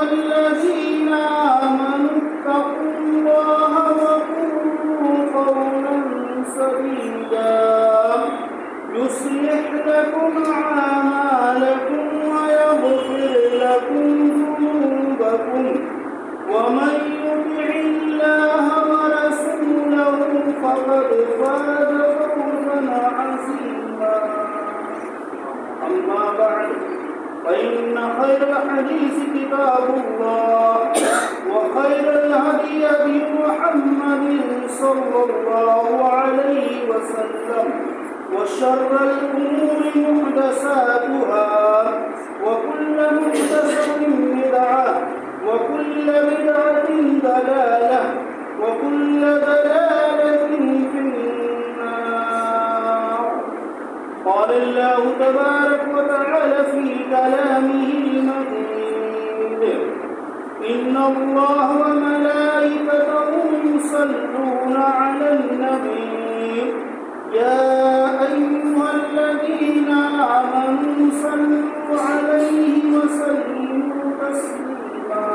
الذين آمنوا اتقوا الله وقولوا قولا يصلح لكم أعمالكم ويغفر لكم ذنوبكم ومن يطع الله ورسوله فقد فاز فوزا عظيما. أما بعد فإن خير الحديث كتاب الله وخير الهدي هدي محمد صلى الله عليه وسلم وشر الأمور محدثاتها وكل محدثة بدعة وكل بدعة ضلالة وكل ضلالة في النار. قال الله تبارك وتعالى في كلامه المجيد: إن الله وملائكته يصلون على النبي يا أيها الذين آمنوا صلوا عليه وسلموا تسليما.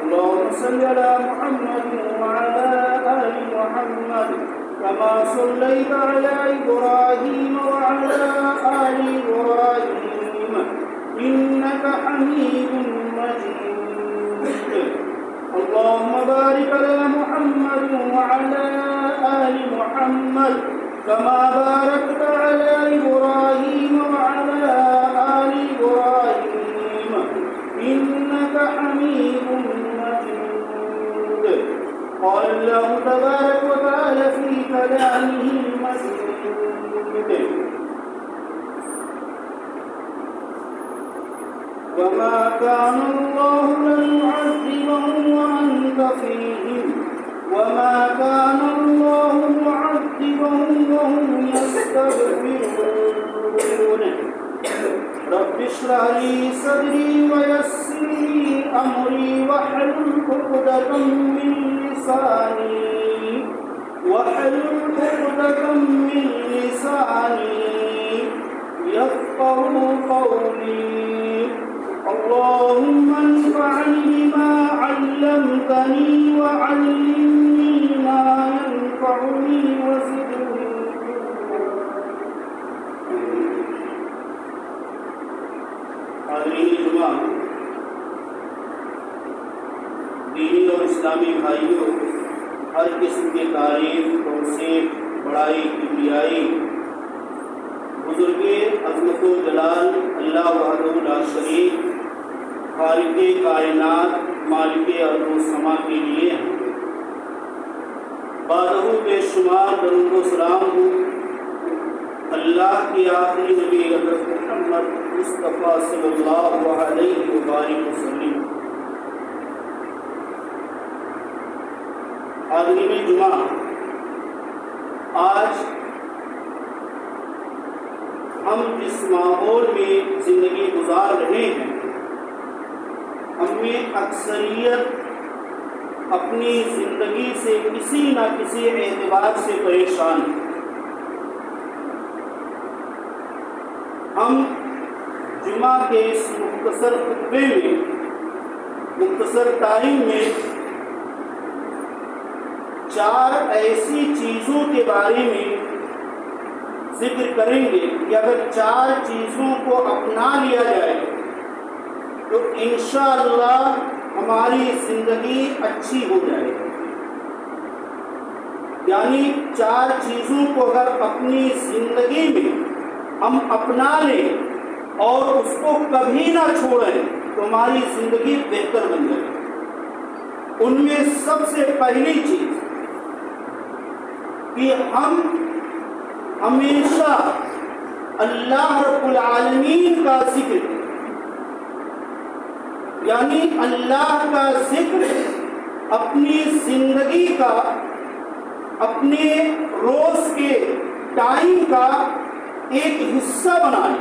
اللهم صل على محمد وعلى آل محمد كما صليت على إبراهيم وعلى آل إبراهيم إنك حميد مجيد. اللهم بارك على محمد وعلى آل محمد كما باركت على إبراهيم وعلى آل إبراهيم إنك حميد مجيد. قال الله تبارك وتعالى في كلامه المجيد: وما كان الله ليعذبهم وأنت فيهم وما كان الله معذبهم وهم يستغفرون. رب اشرح لي صدري ويسر لي أمري واحلل عقدة من لساني يفقهوا قولي. اللهم انفعني بما علمتني وعلمني ما ينفعني وزدني حاضرین جمعہ، دینی اور اسلامی بھائیوں، ہر قسم کی تعریف، توصیف، بڑائی، کبریائی بزرگ عظمت و جلال اللہ وحدہ لا شریک خالق کائنات مالک ارض و سما کے لیے ہیں۔ بادہ بے شمار درود و سلام ہو اللہ کی آخری نبی حضرت محمد مصطفیٰ صلی اللہ علیہ وآلہ وسلم۔ حاضرین جمعہ، آج ہم جس ماحول میں زندگی گزار رہے ہیں، ہم میں اکثریت اپنی زندگی سے کسی نہ کسی اعتبار سے پریشان ہیں۔ ہم جمعہ کے اس مختصر خطبے میں، مختصر ٹائم میں 4 ایسی چیزوں کے بارے میں ذکر کریں گے کہ اگر 4 چیزوں کو اپنا لیا جائے تو انشاءاللہ ہماری زندگی اچھی ہو جائے گی۔ یعنی 4 چیزوں کو اگر اپنی زندگی میں ہم اپنا لیں اور اس کو کبھی نہ چھوڑیں تو ہماری زندگی بہتر بن جائے گی۔ ان میں سب سے پہلی چیز کہ ہم ہمیشہ اللہ رب العالمین کا ذکر، یعنی اللہ کا ذکر اپنی زندگی کا، اپنے روز کے ٹائم کا ایک حصہ بنائیں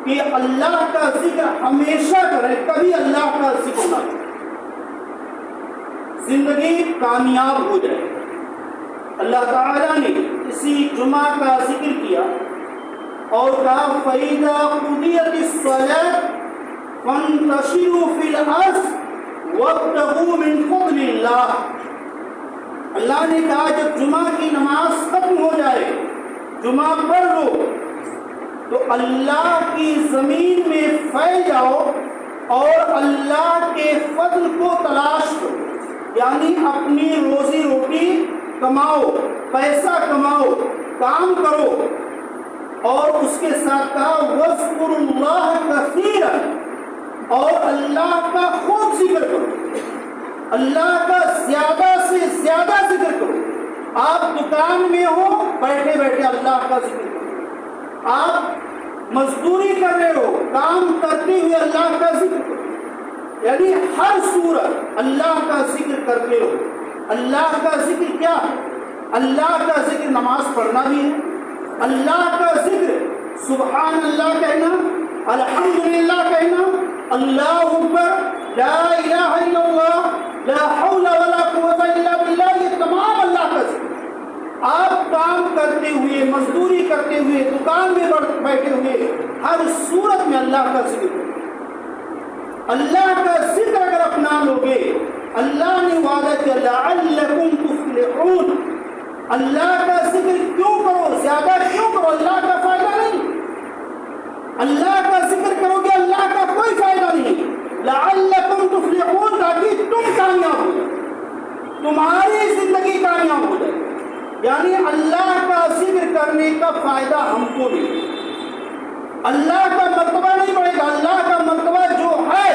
کہ اللہ کا ذکر ہمیشہ کریں، کبھی اللہ کا ذکر نہ کریں، زندگی کامیاب ہو جائے۔ اللہ تعالیٰ نے اسی جمعہ کا ذکر کیا اور کہا فَإِذَا قُضِيَتِ الصَّلَاةُ فَانتَشِرُوا فِي الْأَرْضِ وَابْتَغُوا مِنْ فَضْلِ اللَّهِ۔ اللہ نے کہا جب جمعہ کی نماز ختم ہو جائے جمعہ پڑھ لو تو اللہ کی زمین میں پھیل جاؤ اور اللہ کے فضل کو تلاش کرو، یعنی اپنی روزی روٹی کماؤ، پیسہ کماؤ، کام کرو، اور اس کے ساتھ کہا وَاذْكُرُوا اللَّهَ كَثِيرًا، اور اللہ کا خوب ذکر کرو، اللہ کا زیادہ سے زیادہ ذکر کرو۔ آپ دکان میں ہو، بیٹھے بیٹھے اللہ کا ذکر کرو، آپ مزدوری کر رہے ہو، کام کرتے ہوئے اللہ کا ذکر کرو، یعنی ہر صورت اللہ کا ذکر کرتے ہو۔ اللہ کا ذکر کیا ہے؟ اللہ کا ذکر نماز پڑھنا بھی ہے، اللہ کا ذکر سبحان اللہ کہنا، الحمدللہ کہنا، اللہ اکبر، لا الہ الا اللہ، لا حول ولا قوت الا باللہ، یہ تمام اللہ کا ذکر۔ آپ کام کرتے ہوئے، مزدوری کرتے ہوئے، دکان میں بیٹھے ہوئے، ہر صورت میں اللہ کا ذکر کرو۔ اللہ کا ذکر اگر اپنا لوگے، اللہ نے وعدہ کیا لعلکم تفلحون، اللہ کا ذکر کیوں کرو، زیادہ کیوں کرو؟ اللہ کا فائدہ نہیں، اللہ کا ذکر کرو گے اللہ کا کوئی فائدہ نہیں، لعلکم تفلحون، تاکہ تم کامیاب ہو جائے، تمہاری زندگی کامیاب ہو جائے، یعنی اللہ کا ذکر کرنے کا فائدہ ہم کو نہیں، اللہ کا مرتبہ نہیں بڑھے گا، اللہ کا مرتبہ جو ہے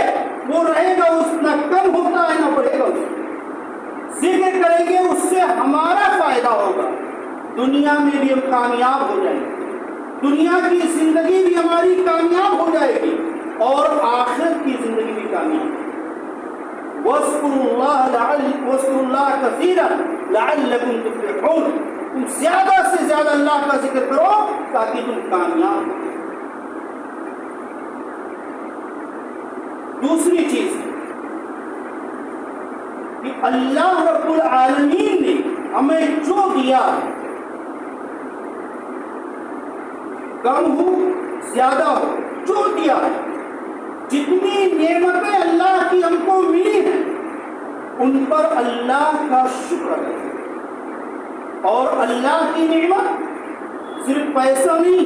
وہ رہے گا، اس نہ کم ہوتا ہے نہ بڑھے گا۔ ذکر کریں گے اس سے ہمارا فائدہ ہوگا، دنیا میں بھی ہم کامیاب ہو جائیں گے، دنیا کی زندگی بھی ہماری کامیاب ہو جائے گی اور آخرت کی زندگی بھی کامیاب ہوگی۔ وَاذْكُرُوا اللَّهَ كَثِيرًا لَعَلَّكُمْ تُفْلِحُونَ، تم زیادہ سے زیادہ اللہ کا ذکر کرو تاکہ تم کامیاب ہو۔ دوسری چیز کہ اللہ رب العالمین نے ہمیں جو دیا، کم ہو زیادہ ہو، جو دیا ہے، جتنی نعمتیں اللہ کی ہم کو ملی ہیں ان پر اللہ کا شکر ادا کریں، اور اللہ کی نعمت صرف پیسہ نہیں،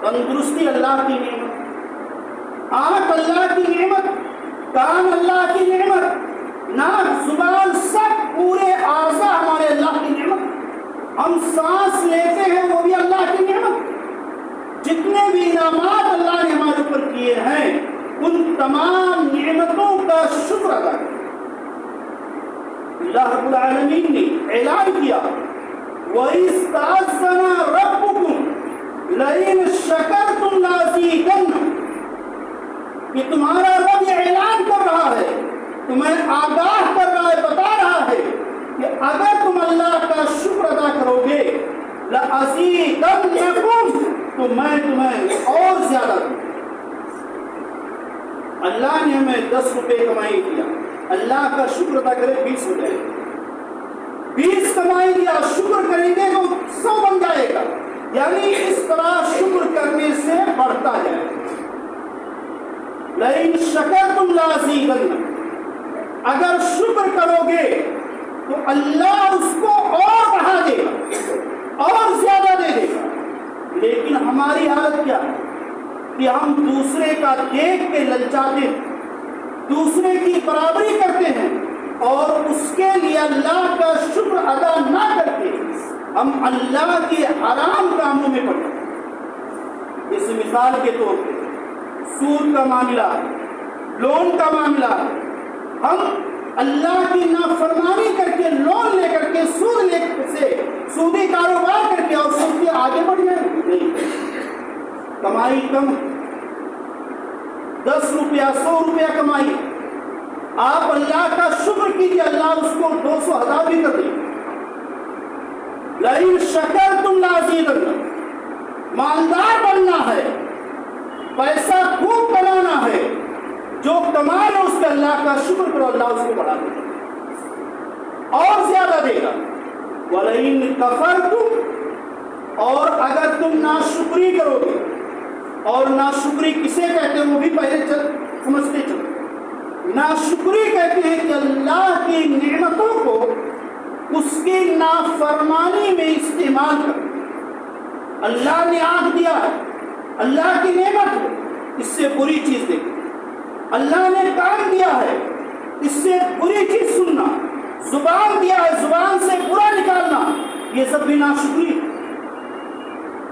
تندرستی اللہ کی نعمت، آنکھ اللہ کی نعمت، کان اللہ کی نعمت، ناک، زبان، سب پورے اعضاء ہمارے اللہ کی نعمت، ہم سانس لیتے ہیں وہ بھی اللہ کی نعمت، جتنے بھی انعامات اللہ نے ہمارے اوپر کیے ہیں ان تمام نعمتوں کا شکر ادا کریں۔ اللہ رب العالمین نے اعلان کیا وَإِذْ تَأَذَّنَ رَبُّكُمْ لَئِنْ شَكَرْتُمْ لَأَزِيدَنَّكُمْ، کہ تمہارا رب یہ اعلان کر رہا ہے، تمہیں آگاہ کر رہا ہے، بتا رہا ہے کہ اگر تم اللہ کا شکر ادا کرو گے لَأَزِيدَنَّكُمْ، تو میں تمہیں اور زیادہ دوں۔ اللہ نے ہمیں 10 روپے کمائی دیا، اللہ کا شکر ادا کرے 20 ہو جائے گا، 20 کمائی دیا، شکر کریں گے تو 100 بن جائے گا، یعنی اس طرح شکر کرنے سے بڑھتا جائے گا۔ لَئِن شَكَرْتُمْ لَأَزِيدَنَّكُمْ، اگر شکر کرو گے تو اللہ اس کو اور بڑھا دے گا، اور زیادہ دے دے گا۔ لیکن ہماری حالت کیا ہے کہ ہم دوسرے کا دیکھ کے للچاتے ہیں، دوسرے کی برابری کرتے ہیں، اور اس کے لیے اللہ کا شکر ادا نہ کر کے ہم اللہ کے حرام کاموں میں پڑتے ہیں۔ اس مثال کے طور پہ سود کا معاملہ، لون کا معاملہ، ہم اللہ کی نافرمانی کر کے، لون لے کر کے، سود لے سے سودی کاروبار کر کے اور سود کے آگے بڑھ جائیں، نہیں، کمائی کم، 10 روپیہ 100 روپیہ کمائی، آپ اللہ کا شکر کیجیے، اللہ اس کو 200 1000 بھی کر دیں۔ لَئِن شَكَرْتُمْ لَأَزِيدَنَّكُمْ، مالدار بننا ہے، پیسہ خوب کمانا ہے، جو کما لو اس کا اللہ کا شکر کرو، اللہ اس کو بڑھا دے گا اور زیادہ دے گا۔ وَلَئِن كَفَرْتُمْ، اور اگر تم ناشکری کرو گے، اور ناشکری کسے کہتے ہیں وہ بھی پہلے سمجھتے چلو، ناشکری کہتے ہیں کہ اللہ کی نعمتوں کو اس کی نافرمانی میں استعمال کرو، اللہ نے آنکھ دیا ہے، اللہ کی نعمت ہے، اس سے بری چیز دیکھنا۔ اللہ نے کان دیا ہے، اس سے بری چیز سننا۔ زبان دیا ہے، زبان سے برا نکالنا، یہ سب بھی ناشکری۔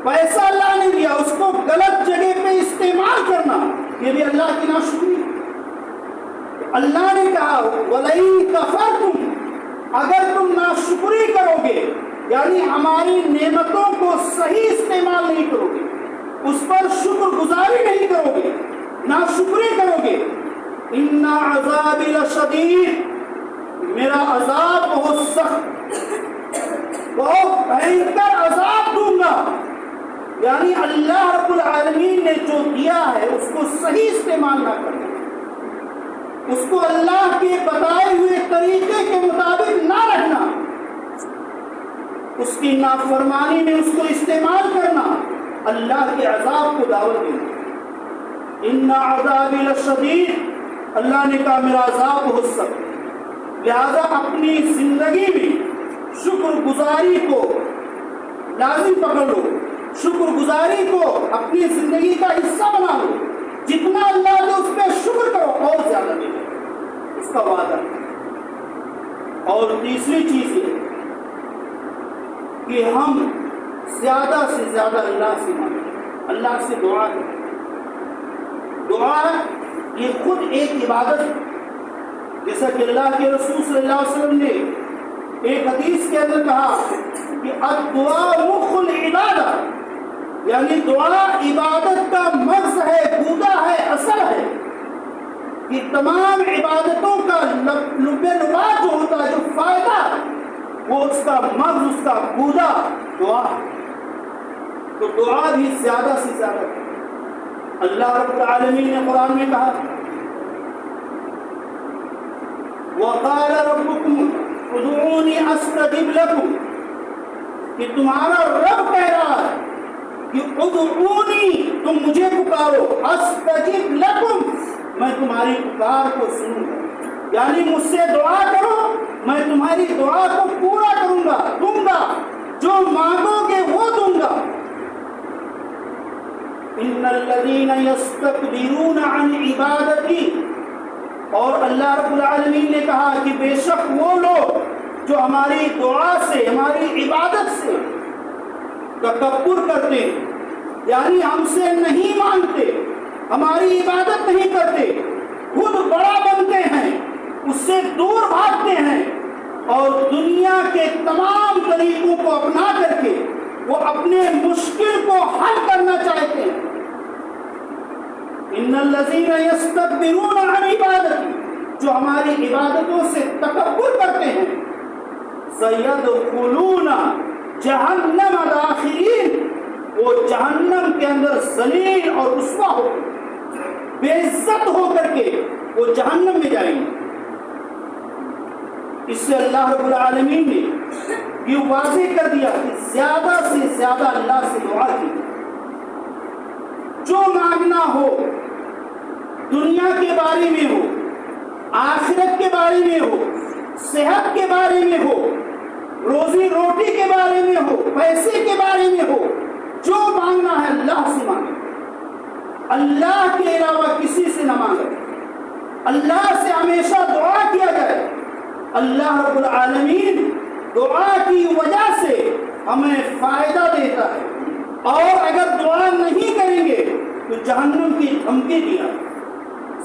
پیسہ اللہ نے دیا، اس کو غلط جگہ پہ استعمال کرنا، یہ بھی اللہ کی ناشکری۔ اللہ نے کہا وَلَئِن كَفَرْتُمْ، اگر تم ناشکری کرو گے، یعنی ہماری نعمتوں کو صحیح استعمال نہیں کرو گے، اس پر شکر گزاری نہیں کرو گے، ناشکری کرو گے، إِنَّ عَذَابِي لَشَدِيدٌ، میرا عذاب بہت سخت، بہت بھینکر عذاب دوں گا۔ یعنی اللہ رب العالمین نے جو دیا ہے اس کو صحیح استعمال نہ کرنا، اس کو اللہ کے بتائے ہوئے طریقے کے مطابق نہ رہنا، اس کی نافرمانی میں اس کو استعمال کرنا، اللہ کے عذاب کو دعوت دینا۔ ان عذابی لشدید، اللہ نے کہا میرا عذاب بہت سخت، لہذا اپنی زندگی میں شکر گزاری کو لازم پکڑ لو، شکر گزاری کو اپنی زندگی کا حصہ بنا لو، جتنا اللہ نے اس پہ شکر کرو اور زیادہ دے گا، اس کا وعدہ۔ اور تیسری چیز یہ کہ ہم زیادہ سے زیادہ اللہ سے مانگیں، اللہ سے دعا کریں۔ دعا یہ خود ایک عبادت ہے، جیسا کہ اللہ کے رسول صلی اللہ علیہ وسلم نے ایک حدیث کے اندر کہا کہ الدعاء مخ العبادہ، یعنی دعا عبادت کا مغز ہے، گودا ہے، اصل ہے۔ کہ تمام عبادتوں کا لب لبا جو ہوتا ہے، جو فائدہ وہ اس کا مغز، اس کا گودا دعا ہے۔ تو دعا بھی زیادہ سے زیادہ ہے۔ اللہ رب العالمین نے قرآن میں کہا وَقَالَ رَبُّكُمْ ادْعُونِي أَسْتَجِبْ لَكُمْ، کہ تمہارا رب کہہ رہا ہے کہ ادعونی، تم مجھے پکارو، استجب لکم، میں تمہاری پکار کو سنوں گا، یعنی مجھ سے دعا کرو، میں تمہاری دعا کو پورا کروں گا، دوں گا، جو مانگو گے وہ دوں گا۔ ان الذین یستکبرون عن عبادتی، اور اللہ رب العالمین نے کہا کہ بے شک وہ لوگ جو ہماری دعا سے، ہماری عبادت سے تکبر کرتے، یعنی ہم سے نہیں مانگتے، ہماری عبادت نہیں کرتے، خود بڑا بنتے ہیں، اس سے دور بھاگتے ہیں، اور دنیا کے تمام طریقوں کو اپنا کر کے وہ اپنے مشکل کو حل کرنا چاہتے ہیں۔ ان الذین یستکبرون عن عبادتی، جو ہماری عبادتوں سے تکبر کرتے ہیں، سیدخلون جہنم داخلین، وہ جہنم کے اندر ذلیل اور رسوا ہو، بے عزت ہو کر کے وہ جہنم میں جائیں گے۔ اس سے اللہ رب العالمین نے یہ واضح کر دیا کہ زیادہ سے زیادہ اللہ سے دعا کی، جو مانگنا ہو، دنیا کے بارے میں ہو، آخرت کے بارے میں ہو، صحت کے بارے میں ہو، روزی روٹی کے بارے میں ہو، پیسے کے بارے میں ہو، جو مانگنا ہے اللہ سے مانگے، اللہ کے علاوہ کسی سے نہ مانگے، اللہ سے ہمیشہ دعا کیا جائے۔ اللہ رب العالمین دعا کی وجہ سے ہمیں فائدہ دیتا ہے، اور اگر دعا نہیں کریں گے تو جہنم کی دھمکی دیا،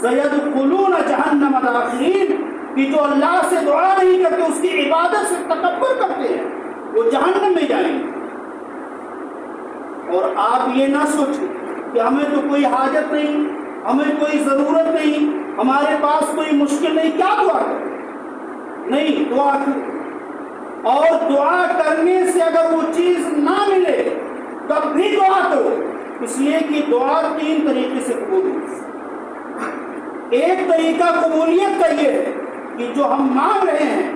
سیدخلون جہنم داخلین، کہ جو اللہ سے دعا نہیں کرتے، اس کی عبادت سے تکبر کرتے ہیں، وہ جہنم میں جائیں گے۔ اور آپ یہ نہ سوچیں کہ ہمیں تو کوئی حاجت نہیں، ہمیں کوئی ضرورت نہیں، ہمارے پاس کوئی مشکل نہیں، کیا دعا کریں؟ نہیں، دعا کریں، اور دعا کرنے سے اگر وہ چیز نہ ملے تب بھی دعا کرو، اس لیے کہ دعا تین طریقے سے قبول ہوتی ہے۔ ایک طریقہ قبولیت کا یہ ہے کہ جو ہم مانگ رہے ہیں،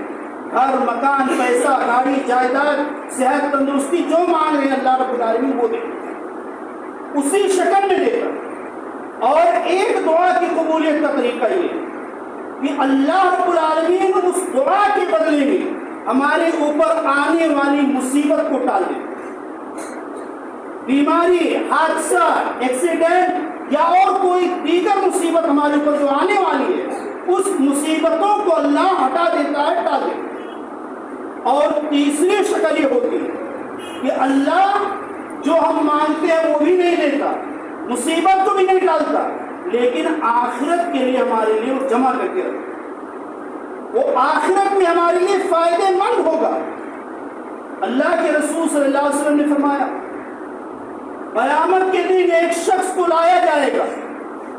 گھر، مکان، پیسہ، گاڑی، جائیداد، صحت، تندرستی، جو مانگ رہے ہیں اللہ رب العالمین وہ دیتا، اسی شکل میں دیتا۔ اور ایک دعا کی قبولیت کا طریقہ یہ ہے کہ اللہ رب العالمین اس دعا کے بدلے میں ہمارے اوپر آنے والی مصیبت کو ٹال دے۔ بیماری، حادثہ، ایکسیڈنٹ یا اور کوئی دیگر مصیبت ہمارے اوپر جو آنے والی ہے، اس مصیبتوں کو اللہ ہٹا دیتا ہے، ٹال دیتا ہے۔ اور تیسری شکل یہ ہوتی ہے کہ اللہ جو ہم مانگتے ہیں وہ بھی نہیں دیتا، مصیبت کو بھی نہیں ٹالتا، لیکن آخرت کے لیے ہمارے لیے وہ جمع کر کے رکھتا، وہ آخرت میں ہمارے لیے فائدے مند ہوگا۔ اللہ کے رسول صلی اللہ علیہ وسلم نے فرمایا قیامت کے دن ایک شخص کو لایا جائے گا،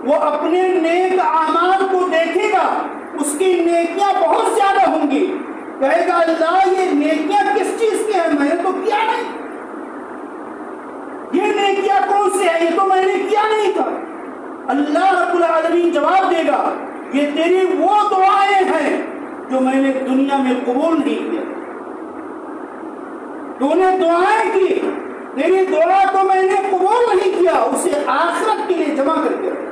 وہ اپنے نیک اعمال کو دیکھے گا، اس کی نیکیاں بہت زیادہ ہوں گی، کہے گا اللہ یہ نیکیاں کس چیز کی ہیں، میں نے تو کیا نہیں، یہ نیکیاں کون سی ہے، یہ تو میں نے کیا نہیں تھا۔ اللہ رب العالمین جواب دے گا یہ تیری وہ دعائیں ہیں جو میں نے دنیا میں قبول نہیں کیا، تو نے دعائیں کی، تیری دعا کو میں نے قبول نہیں کیا، اسے آخرت کے لیے جمع کر کے رکھا۔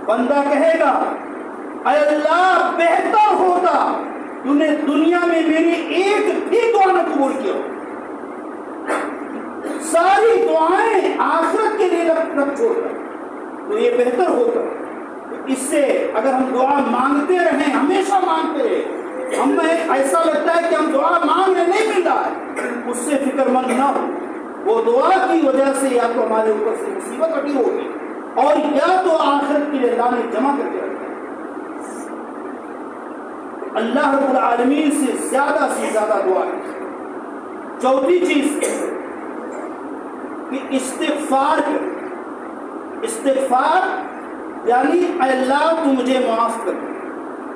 بندہ کہے گا اے اللہ بہتر ہوتا تو نے دنیا میں میری ایک بھی دعا نہ قبول کیا، ساری دعائیں آخرت کے لیے رکھ چھوڑتا تو یہ بہتر ہوتا۔ اس سے اگر ہم دعا مانگتے رہیں، ہمیشہ مانگتے رہیں، ہمیں ایسا لگتا ہے کہ ہم دعا مانگ رہے نہیں مل رہا ہے، اس سے فکر مند نہ ہو، وہ دعا کی وجہ سے یا تو ہمارے اوپر سے مصیبت ہٹی ہوگی اور یا تو آخرت کے لیے اللہ نے جمع کر کے رکھا۔ اللہ رب العالمین سے زیادہ دعا ہے۔ چوتھی چیز کہ استغفار کر، استغفار یعنی اے اللہ تو مجھے معاف کر دے،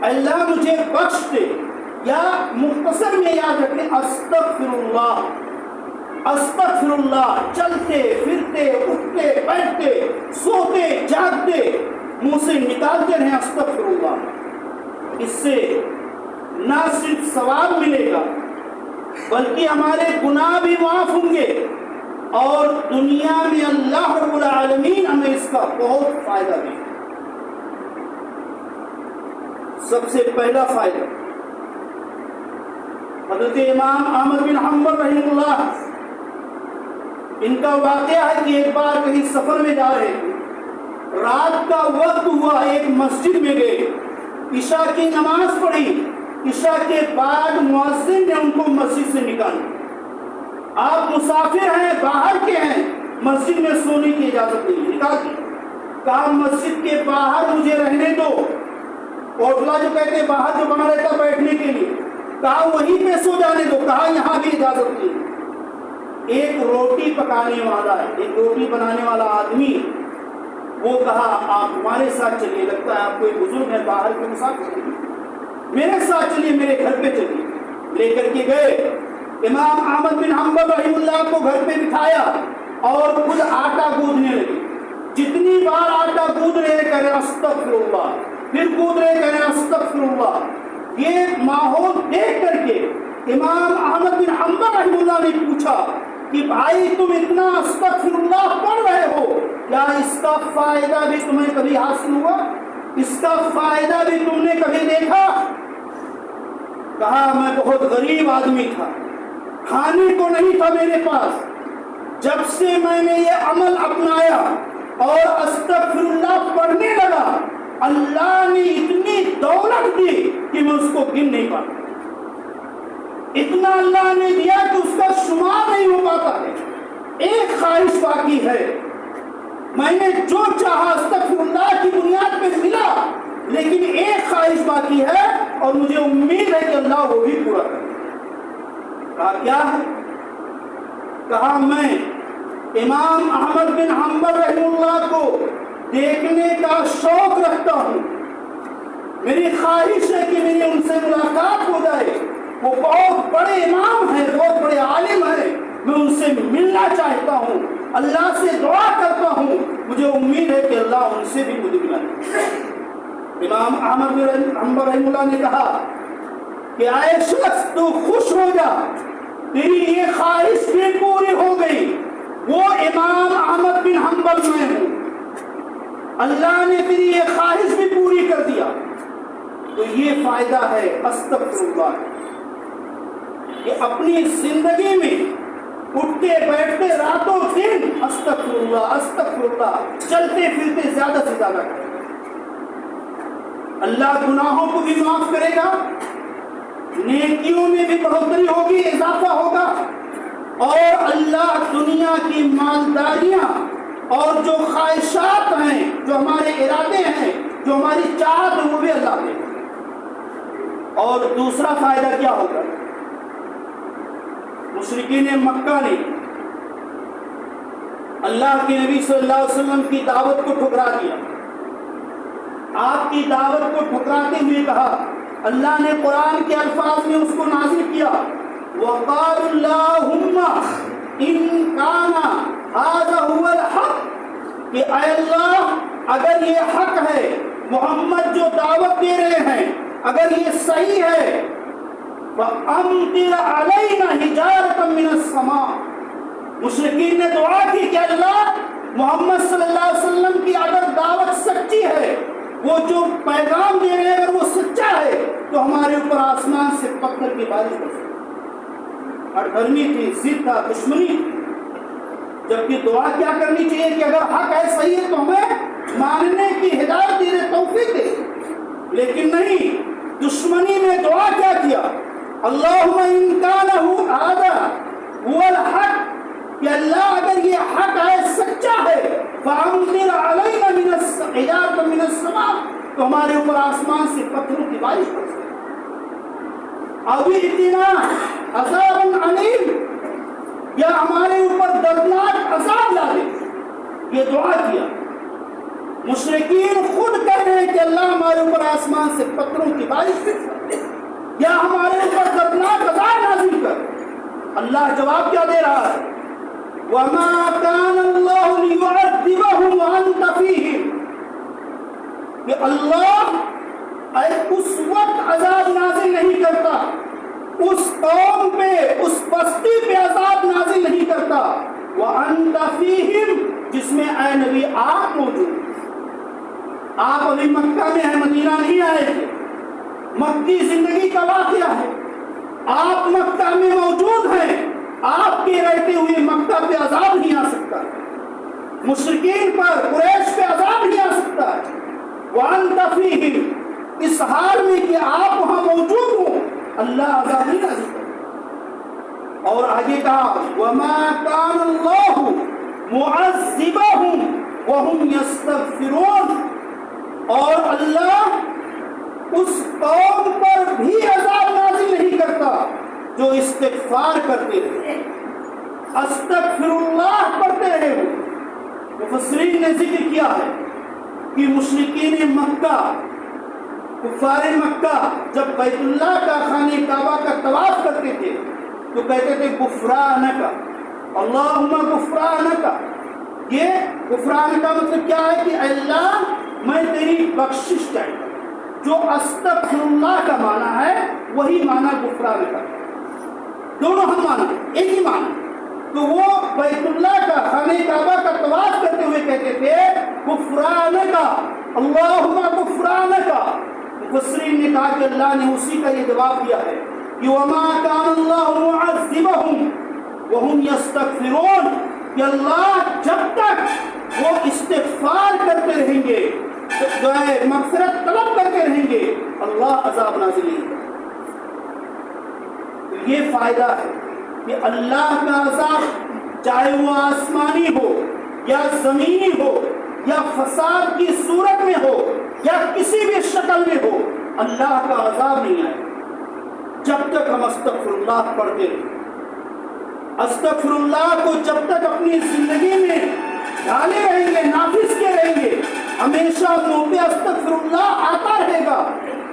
اے اللہ مجھے بخش دے، یا مختصر میں یاد رکھیں استغفر اللہ، استغفر اللہ، چلتے پھرتے اٹھتے بیٹھتے سوتے جاگتے منہ سے نکالتے رہیں استغفر اللہ۔ اس سے نہ صرف ثواب ملے گا بلکہ ہمارے گناہ بھی معاف ہوں گے، اور دنیا میں اللہ رب العالمین ہمیں اس کا بہت فائدہ دے گا۔ سب سے پہلا فائدہ حضرت امام احمد بن حنبل رحمہ اللہ، ان کا واقعہ ہے کہ ایک بار کہیں سفر میں جا رہے تھے، رات کا وقت ہوا، ایک مسجد میں گئے، عشاء کی نماز پڑھی، عشاء کے بعد مؤذن نے ان کو مسجد سے نکالا۔ آپ مسافر ہیں، باہر کے ہیں، مسجد میں سونے کی اجازت نہیں، نکال دی، کہا مسجد کے باہر مجھے رہنے دو، اوٹلا جو کہتے ہیں باہر جو بنا رہتا بیٹھنے کے لیے، کہا وہیں پہ سو جانے دو، کہا یہاں بھی اجازت نہیں۔ ایک روٹی پکانے والا ہے، ایک روٹی بنانے والا آدمی، وہ کہا آپ ہمارے ساتھ چلیے، لگتا ہے آپ کوئی بزرگ ہے، باہر کے مسافر، میرے ساتھ چلیے، میرے گھر پہ چلیے۔ لے کر کے گئے، امام احمد بن حنبل رحمہ اللہ کو گھر پہ بٹھایا اور خود آٹا گوندنے لگے۔ جتنی بار آٹا گوند رہے کہہ رہے استغفر اللہ، پھر گوند رہے کہہ رہے استغفر اللہ۔ یہ ماحول دیکھ کر کے امام احمد بن حنبل رحمہ اللہ نے پوچھا کہ بھائی تم اتنا استغفر اللہ پڑھ رہے ہو، کیا اس کا فائدہ بھی تمہیں کبھی حاصل ہوا؟ اس کا فائدہ بھی تم نے کبھی دیکھا؟ کہا میں بہت غریب آدمی تھا، کھانے کو نہیں تھا میرے پاس، جب سے میں نے یہ عمل اپنایا اور استغفر اللہ پڑھنے لگا، اللہ نے اتنی دولت دی کہ میں اس کو گن نہیں پاتا، اتنا اللہ نے دیا کہ اس کا شمار نہیں ہو پاتا ہے۔ ایک خواہش باقی ہے، میں نے جو چاہا استغفر اللہ کی بنیاد پہ ملا، لیکن ایک خواہش باقی ہے اور مجھے امید ہے کہ اللہ وہ بھی پورا کرے۔ کہا کیا ہے؟ کہا میں امام احمد بن حنبل رحمہ اللہ کو دیکھنے کا شوق رکھتا ہوں، میری خواہش ہے کہ میری ان سے ملاقات ہو جائے، وہ بہت بڑے امام ہیں، بہت بڑے عالم ہیں، میں ان سے ملنا چاہتا ہوں، اللہ سے دعا کرتا ہوں، مجھے امید ہے کہ اللہ ان سے بھی مجھے ملائے۔ امام احمد بن حنبل رحمہ اللہ نے کہا کہ اے شخص تو خوش ہو جا، تیری یہ خواہش بھی پوری ہو گئی، وہ امام احمد بن حنبل میں ہوں، اللہ نے تیری یہ خواہش بھی پوری کر دیا۔ تو یہ فائدہ ہے استغفر اللہ کہ اپنی زندگی میں اٹھتے بیٹھتے راتوں دن استغفر اللہ چلتے پھرتے زیادہ سے زیادہ کریں۔ اللہ گناہوں کو بھی معاف کرے گا، نیکیوں میں بھی بڑھوتری ہوگی، اضافہ ہوگا، اور اللہ دنیا کی مالداریاں اور جو خواہشات ہیں، جو ہمارے ارادے ہیں، جو ہماری چاہت ہے، وہ بھی اللہ دے گا۔ اور دوسرا فائدہ کیا ہوگا؟ مشرکین مکہ نے اللہ کے نبی صلی اللہ علیہ وسلم کی دعوت کو ٹھکرا دیا، آپ کی دعوت کو ٹھکراتے ہوئے کہا، اللہ نے قرآن کے الفاظ میں اس کو نازل کیا، وَقَالُوا اللَّهُمَّ إِن كَانَ هَذَا هُوَ الْحَقُّ، کہ اے اللہ اگر یہ حق ہے، محمد جو دعوت دے رہے ہیں اگر یہ صحیح ہے، فَأَمْطِرْ عَلَيْنَا حِجَارَةً مِّنَ السَّمَاءِ، مشرکین نے دعا کی کہ اللہ محمد صلی اللہ علیہ وسلم کی اگر دعوت سچی ہے، وہ جو پیغام دے رہے ہیں اگر وہ سچا ہے، تو ہمارے اوپر آسمان سے پتھر کی بارش برسے۔ ہٹدھرمی تھی، ضد تھا، دشمنی تھی، جبکہ دعا کیا کرنی چاہیے کہ اگر حق ہے، صحیح ہے، تو ہمیں ماننے کی ہدایت دے، توفیق دے، لیکن نہیں، دشمنی میں دعا کیا کیا، اللہم ان کان ھذا ھو الحق، کہ اللہ اگر یہ حق ہے، سچا ہے، فَأَمْطِرْ عَلَيْنَا حِجَارَةً مِّنَ السَّمَاءِ، تو ہمارے اوپر آسمان سے پتھروں کی بارش برسے، اَوِئْتِنَا عَذَابًا عَلِيمًا، یا ہمارے اوپر دردناک عذاب لا دے۔ یہ دعا کیا، مشرکین خود کہہ رہے ہیں کہ اللہ ہمارے اوپر آسمان سے پتھروں کی بارش برسے، یا ہمارے اوپر دردناک عذاب نازل کر۔ اللہ جواب کیا دے رہا ہے؟ وَمَا كَانَ اللَّهُ لِيُعَذِّبَهُمْ وَأَنْتَ فِيهِمْ، کہ اللہ اس وقت عذاب نازل نہیں کرتا، اس قوم پہ، اس بستی پہ عذاب نازل نہیں کرتا، وَأَنْتَ فِيهِمْ، جس میں اے نبی آپ موجود ہیں، آپ ابھی مکہ میں ہیں، مدینہ نہیں آئے تھے، مکی زندگی کا واقعہ ہے، آپ مکہ میں موجود ہیں، آپ کے رہتے ہوئے مکہ پہ عذاب نہیں آ سکتا، مشرکین پر، قریش پہ عذاب نہیں آ سکتا، وَأَنْتَ فِيهِمْ، اس حال میں کہ آپ وہاں موجود ہوں، اللہ عذاب نہیں نازل کرتا۔ اور آگے کہا وَمَا كَانَ اللَّهُ مُعَذِّبَهُمْ وَهُمْ يَسْتَغْفِرُونَ، اور اللہ اس قوم پر بھی عذاب نازل نہیں کرتا جو استغفار کرتے رہے، استغفر اللہ پڑھتے رہے ہو۔ مفسرین نے ذکر کیا ہے کہ مشرکین مکہ، کفار مکہ جب بیت اللہ کا، خانہ کعبہ کا طواف کرتے تھے تو کہتے تھے غفرانک، اللہم غفرانک۔ یہ غفران کا مطلب کیا ہے کہ اللہ میں تیری بخشش چاہتا ہوں، جو استغفر اللہ کا معنی ہے وہی معنی غفران کا، دونوں ہم معنی، ایک ہی معنی۔ تو وہ بیت اللہ کا، خانہ کعبہ کا طواف کرتے ہوئے کہتے تھے غفرانک، اللہم غفرانک۔ مفسرین نے کہا کہ اللہ نے اسی کا یہ جواب دیا ہے کہ وما کان اللہ معذبہم وہم یستغفرون، کہ اللہ جب تک وہ استغفار کرتے رہیں گے، جو ہے مغفرت طلب کرتے رہیں گے، اللہ عذاب نازل نہیں کرے۔ یہ فائدہ ہے کہ اللہ کا عذاب چاہے وہ آسمانی ہو یا زمینی ہو یا فساد کی صورت میں ہو یا کسی بھی شکل میں ہو، اللہ کا عذاب نہیں آئے جب تک ہم استغفر اللہ پڑھتے رہیں۔ استغفر اللہ کو جب تک اپنی زندگی میں ڈالے رہیں گے، نافذ کے رہیں گے، ہمیشہ منہ پہ استغفر اللہ آتا رہے گا،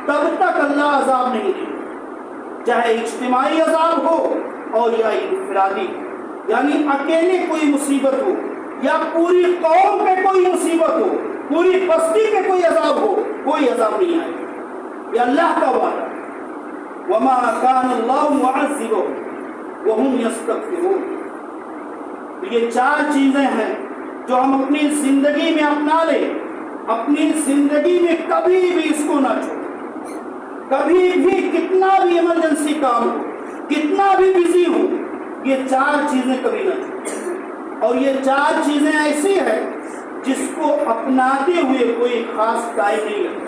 تب تک اللہ عذاب نہیں دے گا، چاہے اجتماعی عذاب ہو اور یا انفرادی، یعنی اکیلے کوئی مصیبت ہو یا پوری قوم پہ کوئی مصیبت ہو، پوری بستی پہ کوئی عذاب ہو، کوئی عذاب نہیں آئے گا۔ یہ اللہ کا وعدہ، وما کان اللہ معذبہم وہم یستغفرون۔ یہ چار چیزیں ہیں جو ہم اپنی زندگی میں اپنا لیں، اپنی زندگی میں کبھی بھی اس کو نہ چھوڑیں، کبھی بھی کتنا بھی ایمرجنسی کام ہو، کتنا بھی بزی ہو، یہ چار چیزیں کبھی نہ چھوڑیں۔ اور یہ 4 چیزیں ایسی ہیں جس کو اپناتے ہوئے کوئی خاص ٹائم نہیں لگتا،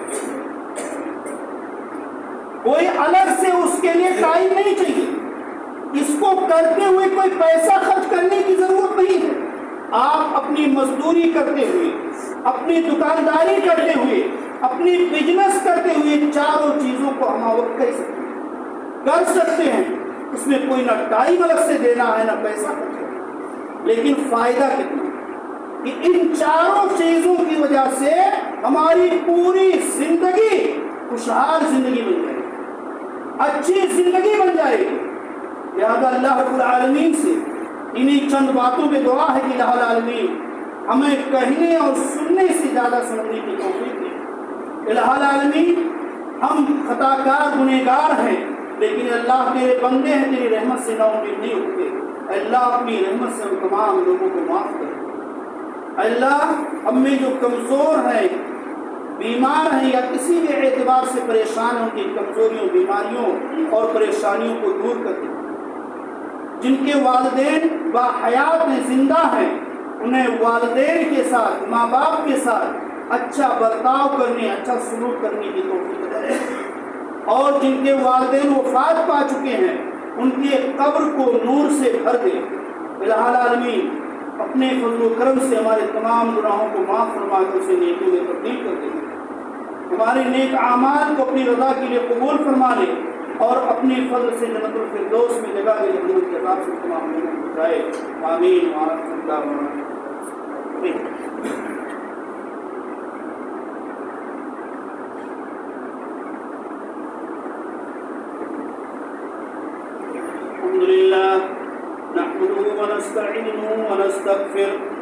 کوئی الگ سے اس کے لیے ٹائم نہیں چاہیے، اس کو کرتے ہوئے کوئی پیسہ خرچ کرنے کی ضرورت نہیں ہے۔ آپ اپنی مزدوری کرتے ہوئے، اپنی دکانداری کرتے ہوئے، اپنی بزنس کرتے ہوئے 4 چیزوں کو ہم وقت کر سکتے ہیں۔ اس میں کوئی نہ ٹائم الگ سے دینا ہے نہ پیسہ خرچ کرنا، لیکن فائدہ کتنا کہ ان 4 چیزوں کی وجہ سے ہماری پوری زندگی خوشحال زندگی بن جائے گی، اچھی زندگی بن جائے گی۔ لہذا اللہ رب العالمین سے انہی چند باتوں پہ دعا ہے کہ الہ العالمین ہمیں کہنے اور سننے سے زیادہ سمجھنے کی توفیق دے۔ الہ العالمین ہم خطا کار گنہگار ہیں، لیکن اللہ تیرے بندے ہیں، تیری رحمت سے نا امید نہیں ہوتے۔ اللہ اپنی رحمت سے ہم تمام لوگوں کو معاف کر۔ اللہ ہم میں جو کمزور ہیں، بیمار ہیں یا کسی بھی اعتبار سے پریشان ہیں، ان کی کمزوریوں، بیماریوں اور پریشانیوں کو دور کر دیں۔ جن کے والدین باحیات ہیں، زندہ ہیں، انہیں والدین کے ساتھ، ماں باپ کے ساتھ اچھا برتاؤ کرنے، اچھا سلوک کرنے کی توفیق دے۔ اور جن کے والدین وفات پا چکے ہیں، ان کے قبر کو نور سے بھر دے۔ الہ العالمین اپنے فضل و کرم سے ہمارے تمام گناہوں کو معاف فرما کر اسے نیکیوں میں تبدیل کر دے، ہمارے نیک اعمال کو اپنی رضا کے لیے قبول فرما لے، اور اپنے فضل سے جنت الفردوس میں جگہ دے، جہنم کے عذاب سے تمام لوگوں کو بچائے۔ آمین وآخر دعوانا الحمد للہ نحمده ونستعینه ونستغفره